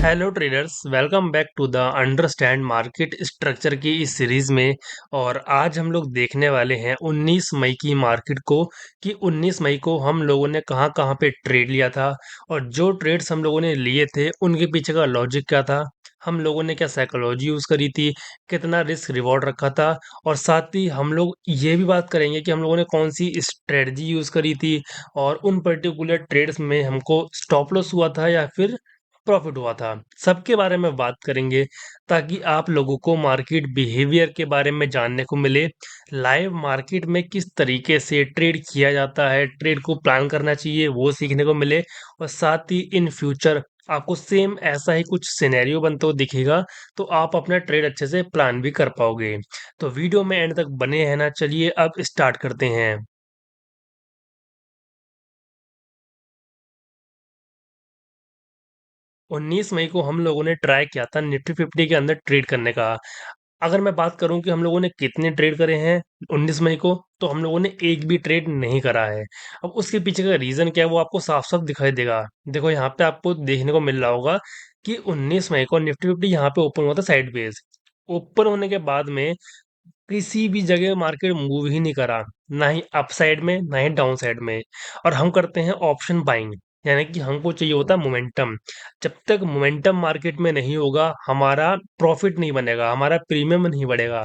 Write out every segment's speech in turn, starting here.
Hello traders, welcome back to the understand market structure की इस series में। और आज हम लोग देखने वाले हैं 19 मई की मार्केट को कि 19 मई को हम लोगों ने कहाँ कहाँ पे ट्रेड लिया था और जो ट्रेड्स हम लोगों ने लिए थे उनके पीछे का लॉजिक क्या था। हम लोगों ने क्या साइकोलॉजी यूज़ करी थी, कितना रिस्क रिवॉर्ड रखा था, और साथ ही हम लोग ये भी बात करेंगे कि हम लोगों ने कौन सी स्ट्रेटजी यूज़ करी थी और उन पर्टिकुलर ट्रेड्स में हमको स्टॉप लॉस हुआ था या फिर प्रॉफिट हुआ था। सबके बारे में बात करेंगे ताकि आप लोगों को मार्केट बिहेवियर के बारे में जानने को मिले। लाइव मार्केट में किस तरीके से ट्रेड किया जाता है, ट्रेड को प्लान करना चाहिए, वो सीखने को मिले। और साथ ही इन फ्यूचर आपको सेम ऐसा ही कुछ सिनेरियो बनते हुए दिखेगा, तो आप अपना ट्रेड अच्छे से प्लान भी कर पाओगे। तो वीडियो में एंड तक बने हैं ना, चलिए अब स्टार्ट करते हैं। 19 मई को हम लोगों ने ट्राई किया था निफ्टी 50 के अंदर ट्रेड करने का। अगर मैं बात करूं कि हम लोगों ने कितने ट्रेड करे हैं 19 मई को, तो हम लोगों ने एक भी ट्रेड नहीं करा है। अब उसके पीछे का रीजन क्या है वो आपको साफ साफ दिखाई देगा। देखो यहाँ पे आपको देखने को मिल रहा होगा कि 19 मई को निफ्टी 50 यहाँ पे ओपन हुआ था साइडवेज। ओपन होने के बाद में किसी भी जगह मार्केट मूव ही नहीं करा, ना ही अप साइड में ना ही डाउन साइड में। और हम करते हैं ऑप्शन बाइंग, यानी कि हमको चाहिए होता है मोमेंटम। जब तक मोमेंटम मार्केट में नहीं होगा हमारा प्रॉफिट नहीं बनेगा, हमारा प्रीमियम नहीं बढ़ेगा।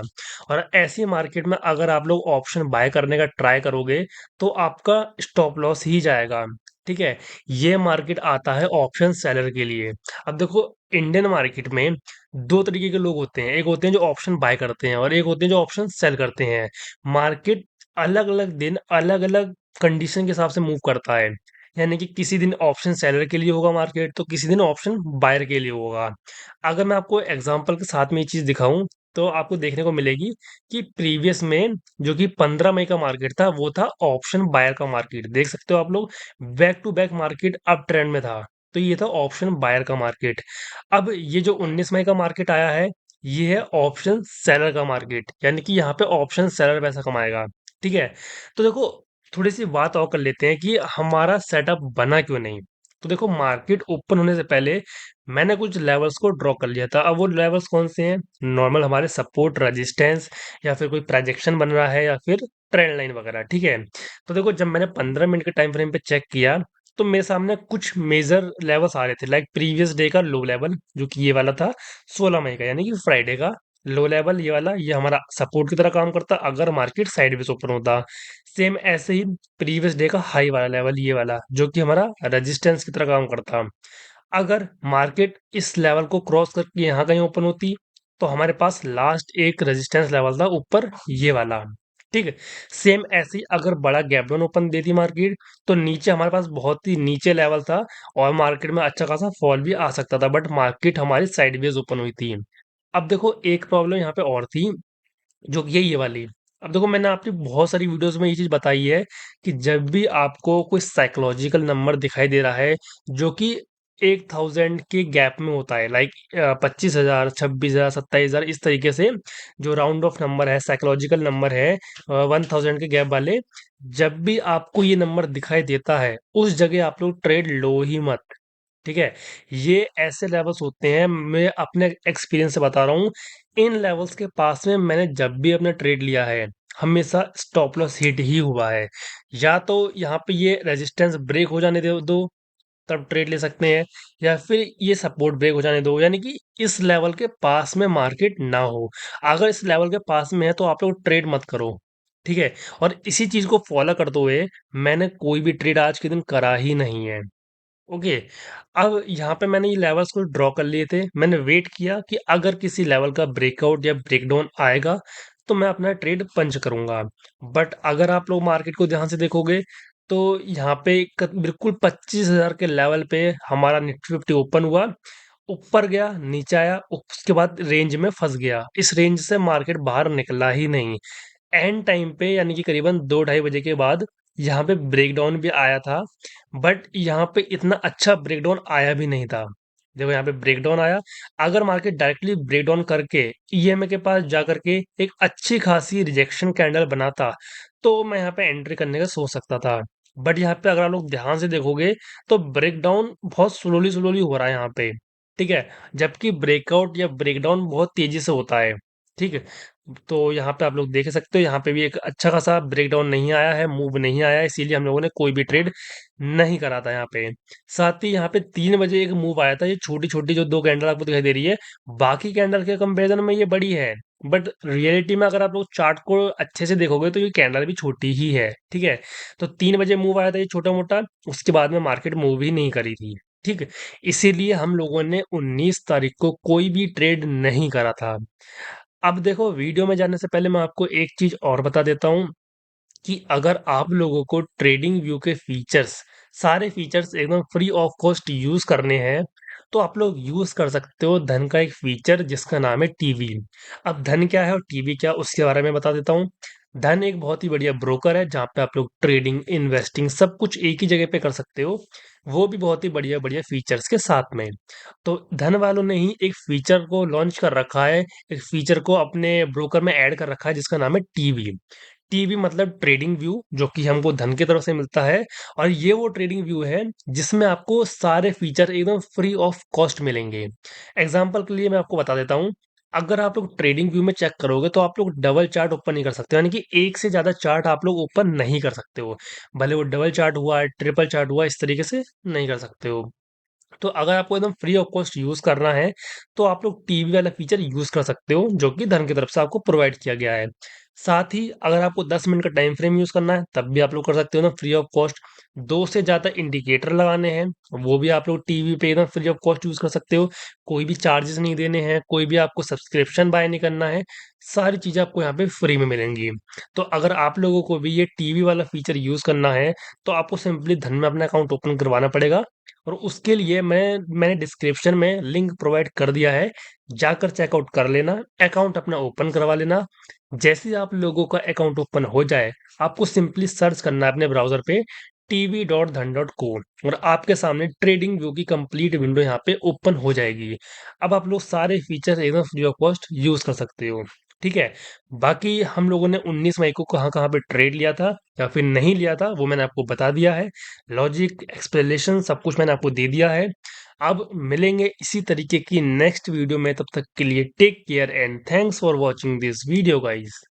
और ऐसी मार्केट में अगर आप लोग ऑप्शन बाय करने का ट्राई करोगे तो आपका स्टॉप लॉस ही जाएगा। ठीक है, ये मार्केट आता है ऑप्शन सेलर के लिए। अब देखो, इंडियन मार्केट में दो तरीके के लोग होते हैं, एक होते हैं जो ऑप्शन बाय करते हैं और एक होते हैं जो ऑप्शन सेल करते हैं। मार्केट अलग अलग दिन अलग अलग कंडीशन के हिसाब से मूव करता है। यानी कि किसी दिन ऑप्शन सेलर के लिए होगा मार्केट, तो किसी दिन ऑप्शन बायर के लिए होगा। अगर मैं आपको एग्जांपल के साथ में ये चीज दिखाऊं तो आपको देखने को मिलेगी कि प्रीवियस में जो कि 15 मई का मार्केट था वो था ऑप्शन बायर का मार्केट। देख सकते हो आप लोग, back to back market up trend में था। तो ये था ऑप्शन बायर का मार्केट। अब ये जो 19 मई का मार्केट आया है, ये है ऑप्शन सेलर का मार्केट, यानी कि यहाँ पे ऑप्शन सेलर पैसा कमाएगा। ठीक है, तो देखो, थोड़ी सी बात और कर लेते हैं कि हमारा सेटअप बना क्यों नहीं। तो देखो, मार्केट ओपन होने से पहले मैंने कुछ लेवल्स को ड्रॉ कर लिया था। अब वो लेवल्स कौन से हैं? नॉर्मल हमारे सपोर्ट, रेजिस्टेंस, या फिर कोई प्रोजेक्शन बन रहा है, या फिर ट्रेंड लाइन वगैरह। ठीक है, तो देखो, जब मैंने 15 मिनट के टाइम फ्रेम पे चेक किया तो मेरे सामने कुछ मेजर लेवल्स आ रहे थे, लाइक प्रीवियस डे का लो लेवल जो कि ये वाला था 16 मई का, यानी कि फ्राइडे का लो लेवल ये वाला, ये हमारा सपोर्ट की तरह काम करता अगर मार्केट साइडवेज ओपन होता। सेम ऐसे ही प्रीवियस डे का हाई वाला लेवल ये वाला जो कि हमारा रेजिस्टेंस की तरह काम करता। अगर मार्केट इस लेवल को क्रॉस करके यहाँ कहीं ओपन होती तो हमारे पास लास्ट एक रेजिस्टेंस लेवल था ऊपर, ये वाला। ठीक है, सेम ऐसे ही अगर बड़ा गैप डाउन ओपन देती मार्केट तो नीचे हमारे पास बहुत ही नीचे लेवल था और मार्केट में अच्छा खासा फॉल भी आ सकता था, बट मार्केट हमारी साइडवेज ओपन हुई थी। अब देखो, एक प्रॉब्लम यहाँ पे और थी जो कि ये वाली। अब देखो, मैंने आपकी बहुत सारी वीडियोस में ये चीज बताई है कि जब भी आपको कोई साइकोलॉजिकल नंबर दिखाई दे रहा है जो कि 1000 के गैप में होता है, लाइक 25,000, 26,000, 27,000, इस तरीके से जो राउंड ऑफ नंबर है, साइकोलॉजिकल नंबर है, 1000 के गैप वाले, जब भी आपको ये नंबर दिखाई देता है उस जगह आप लोग ट्रेड लो ही मत। ठीक है, ये ऐसे लेवल्स होते हैं, मैं अपने एक्सपीरियंस से बता रहा हूँ। इन लेवल्स के पास में मैंने जब भी अपना ट्रेड लिया है हमेशा स्टॉप लॉस हिट ही हुआ है। या तो यहाँ पे ये रेजिस्टेंस ब्रेक हो जाने दो तब ट्रेड ले सकते हैं, या फिर ये सपोर्ट ब्रेक हो जाने दो, यानी कि इस लेवल के पास में मार्केट ना हो। अगर इस लेवल के पास में है तो आप लोग ट्रेड मत करो। ठीक है, और इसी चीज को फॉलो करते हुए मैंने कोई भी ट्रेड आज के दिन करा ही नहीं है। ओके, अब यहाँ पे मैंने ये लेवल्स को ड्रॉ कर लिए थे, मैंने वेट किया कि अगर किसी लेवल का ब्रेकआउट या ब्रेकडाउन आएगा तो मैं अपना ट्रेड पंच करूंगा। बट अगर आप लोग मार्केट को ध्यान से देखोगे तो यहाँ पे बिल्कुल 25,000 के लेवल पे हमारा निफ्टी 50 ओपन हुआ, ऊपर गया, नीचे आया, उसके बाद रेंज में फंस गया। इस रेंज से मार्केट बाहर निकला ही नहीं। एंड टाइम पे, यानी कि करीबन 2 ढाई बजे के बाद यहाँ पे ब्रेकडाउन भी आया था, बट यहाँ पे इतना अच्छा ब्रेकडाउन आया भी नहीं था। देखो, यहाँ पे ब्रेकडाउन आया। अगर मार्केट डायरेक्टली ब्रेकडाउन करके ईएमए के पास जा करके एक अच्छी खासी रिजेक्शन कैंडल बनाता तो मैं यहाँ पे एंट्री करने का सोच सकता था। बट यहाँ पे अगर आप लोग ध्यान से देखोगे तो ब्रेकडाउन बहुत स्लोली स्लोली हो रहा है यहाँ पे। ठीक है? जबकि ब्रेकआउट या ब्रेकडाउन बहुत तेज़ी से होता है, ठीक है? तो यहाँ पे आप लोग देख ही सकते हो, यहाँ पे भी एक अच्छा खासा ब्रेकडाउन नहीं आया है, मूव नहीं आया है, इसीलिए हम लोगों ने कोई भी ट्रेड नहीं करा था यहाँ पे। साथ ही यहाँ पे 3 बजे एक मूव आया था, ये छोटी-छोटी जो 2 कैंडल आपको दिखाई दे रही है, बाकी कैंडल के कंपैरिज़न में ये बड़ी है। बट रियलिटी में अगर आप लोग चार्ट को अच्छे से देखोगे तो ये कैंडल भी छोटी ही है, ठीक है? तो 3 बजे मूव आया था ये छोटा-मोटा, उसके बाद में मार्केट मूव ही नहीं करी थी, ठीक है? इसीलिए हम लोगों ने 19 तारीख को कोई भी ट्रेड नहीं करा था। अब देखो, वीडियो में जाने से पहले मैं आपको एक चीज़ और बता देता हूँ कि अगर आप लोगों को ट्रेडिंग व्यू के फीचर्स, सारे फीचर्स एकदम फ्री ऑफ कॉस्ट यूज़ करने हैं, तो आप लोग यूज़ कर सकते हो धन का एक फीचर जिसका नाम है टीवी। अब धन क्या है और टीवी क्या, उसके बारे में बता देता हूँ। धन एक बहुत ही बढ़िया ब्रोकर है जहाँ पे आप लोग ट्रेडिंग, इन्वेस्टिंग सब कुछ एक ही जगह पे कर सकते हो, वो भी बहुत ही बढ़िया-बढ़िया फीचर्स के साथ में। तो धन वालों ने ही एक फीचर को लॉन्च कर रखा है, एक फीचर को अपने ब्रोकर में ऐड कर रखा है जिसका नाम है टीवी। टीवी मतलब ट्रेडिंग व्यू, जो कि हमको धन की तरफ से मिलता है, और ये वो ट्रेडिंग व्यू है जिसमें आपको सारे फीचर एकदम फ्री ऑफ कॉस्ट मिलेंगे। एग्जांपल के लिए मैं आपको बता देता हूँ, अगर आप लोग ट्रेडिंग व्यू में चेक करोगे तो आप लोग डबल चार्ट ओपन नहीं कर सकते, यानी कि एक से ज्यादा चार्ट आप लोग ओपन नहीं कर सकते हो। भले वो डबल चार्ट हुआ, ट्रिपल चार्ट हुआ, इस तरीके से नहीं कर सकते हो। तो अगर आपको एकदम फ्री ऑफ कॉस्ट यूज़ करना है, तो आप लोग टीवी वाला फीचर यूज़ कर सकते हो, जो कि धन की तरफ से आपको प्रोवाइड किया गया है। साथ ही अगर आपको 10 मिनट का टाइम फ्रेम यूज़ करना है, तब भी आप लोग कर सकते हो ना फ्री ऑफ कॉस्ट। 2 से ज़्यादा इंडिकेटर लगाने हैं, वो भी आप लोग टीवी पे एकदम फ्री ऑफ कॉस्ट यूज़ कर सकते हो। कोई भी चार्जेस नहीं देने हैं, कोई भी आपको सब्सक्रिप्शन बाय नहीं करना है, सारी चीज़ें आपको यहाँ पे फ्री में मिलेंगी। तो अगर आप लोगों को भी ये टीवी वाला फीचर यूज़ करना है, तो आपको सिंपली धन में अपना अकाउंट ओपन करवाना पड़ेगा, और उसके लिए मैंने डिस्क्रिप्शन में लिंक प्रोवाइड कर दिया है, जाकर चेकआउट कर लेना, अकाउंट अपना ओपन करवा लेना। जैसे ही आप लोगों का अकाउंट ओपन हो जाए, आपको सिंपली सर्च करना है अपने ब्राउज़र पे tv.dhan.co, और आपके सामने ट्रेडिंग व्यू की कंप्लीट विंडो यहाँ पे ओपन हो जाएगी। अब आप लोग सारे फीचर एकदम फ्री ऑफ कॉस्ट यूज़ कर सकते हो, ठीक है? बाकी हम लोगों ने 19 मई को कहाँ-कहाँ पे ट्रेड लिया था या फिर नहीं लिया था, वो मैंने आपको बता दिया है। लॉजिक, एक्सप्लेनेशन सब कुछ मैंने आपको दे दिया है। अब मिलेंगे इसी तरीके की नेक्स्ट वीडियो में, तब तक के लिए take care and thanks for watching this video guys.